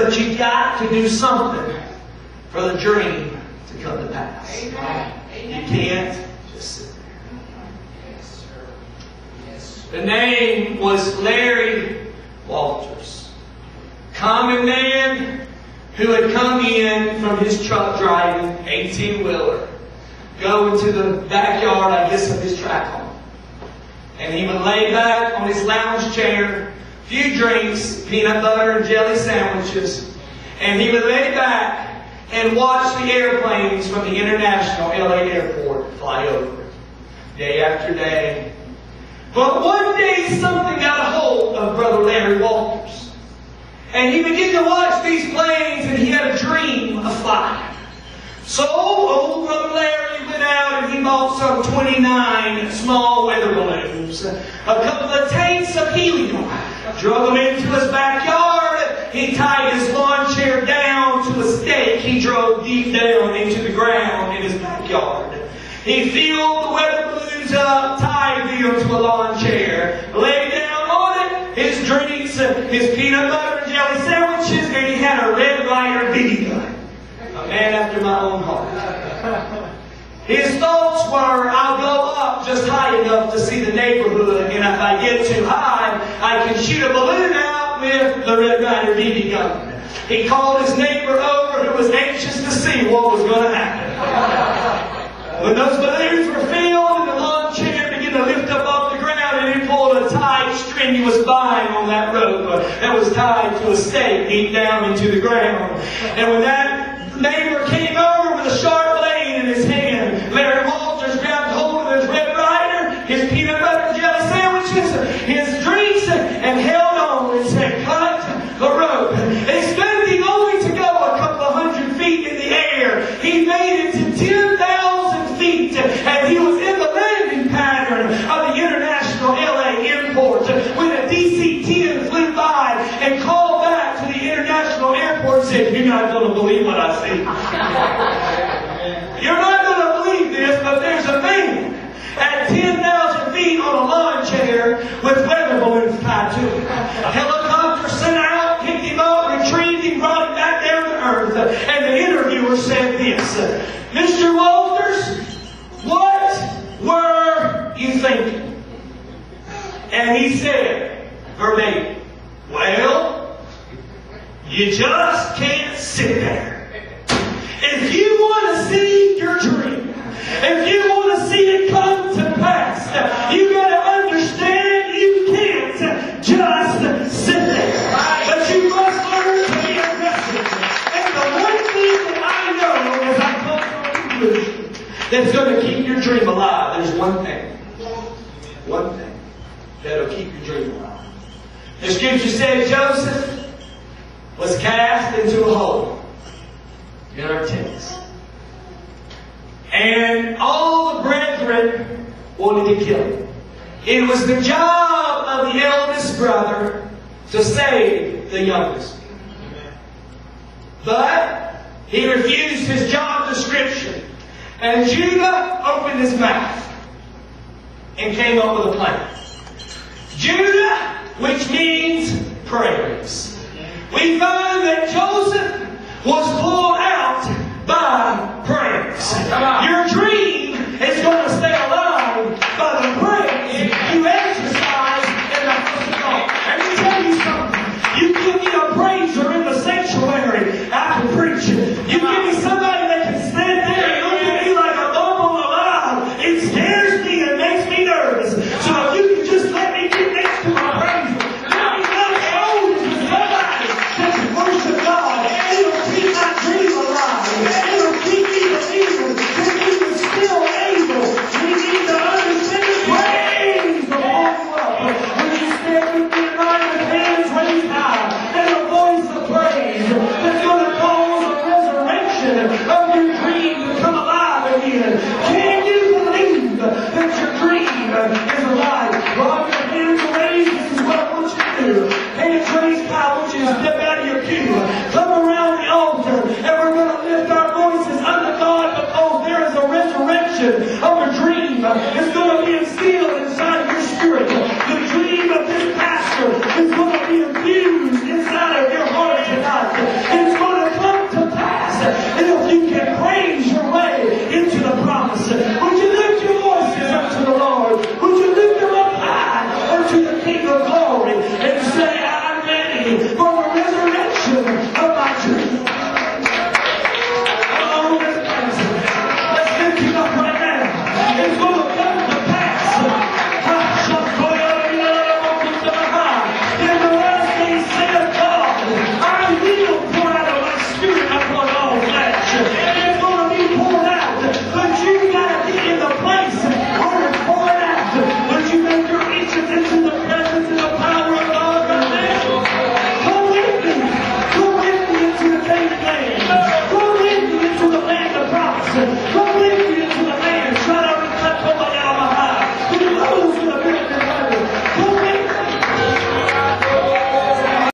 But you got to do something for the dream to come to pass. Amen. You can't just sit there. The name was Larry Walters. Common man who had come in from his truck driving 18-wheeler, go into the backyard, I guess, of his track home. And he would lay back on his lounge chair, few drinks, peanut butter and jelly sandwiches, and he would lay back and watch the airplanes from the international LA airport fly over it, day after day. But one day something got a hold of Brother Larry Walters. And he began to watch these planes, and he had a dream of flying. So old Brother Larry went out and he bought some 29 small weather balloons, a couple of tanks of helium, drug them into his backyard. He tied his lawn chair down to a stake he drove deep down into the ground in his backyard. He filled the weather balloons up, tied them to a lawn chair, laid down on it his drinks, his peanut butter and jelly sandwiches, and he had a Red Ryder BB gun. A man after my own heart. His thoughts were, I'll go up just high enough to see the neighborhood, and if I get too high, I can shoot a balloon out with the Red Ryder BB gun. He called his neighbor over who was anxious to see what was going to happen. When those balloons were filled and the lawn chair began to lift up off the ground, and he pulled a tight, strenuous vine on that rope that was tied to a stake deep down into the ground. And when that neighbor came over with a sharp blade in his hand, Larry Walters grabbed hold of his Red Ryder, his peanut butter and jelly sandwiches, his drinks, and held on and said, cut the rope. Expecting only to go a couple of 100 feet in the air, he made it to 10,000 feet, and he was in the landing pattern of the international LA airport when a DC-10 flew by and called back to the international airport and said, you're not going to believe what I see. You're not going to believe this, but there's a man at 10,000 feet on a lawn chair with weather balloons tied to him. A helicopter sent out, picked him up, retrieved him, brought him back down to earth. And the interviewer said this, Mr. Walters, what were you thinking? And he said, verbatim, well, you just can't sit there. If you want to see your dream, if you want to see it come to pass, you got to understand you can't just sit there. But you must learn to be aggressive. And the one thing that I know as I come to a conclusion that's going to keep your dream alive, there's one thing. One thing that'll keep your dream alive. The scripture said Joseph was cast into a hole in our tents. And all the brethren wanted to kill him. It was the job of the eldest brother to save the youngest. But he refused his job description. And Judah opened his mouth and came up with a plan. Judah, which means praise. We find that Joseph was pulled out by praise. Your dream is going to stay alive by the praise you exercise in the house of God. Let me tell you something. You give me a praiser in the sanctuary, I can preach. You give me somebody that can stand there and look at me like a bumble alive. It scares me and makes me nervous. So if you can just let me get next to my praiser, let me know somebody that can worship God. It'll keep my dream alive. It'll keep me believing that He is still able. We need to understand praise the Lord up. When you stand with me tonight with hands raised high and a voice of praise that's going to cause a resurrection of your dream to come alive again. Can you believe that your dream is alive? While your hands are raised, this is what I want you to do. Hands raised high, I want you to step out of your pew. Come around the altar, and we're going to lift our voices unto God because there is a resurrection of a dream. It's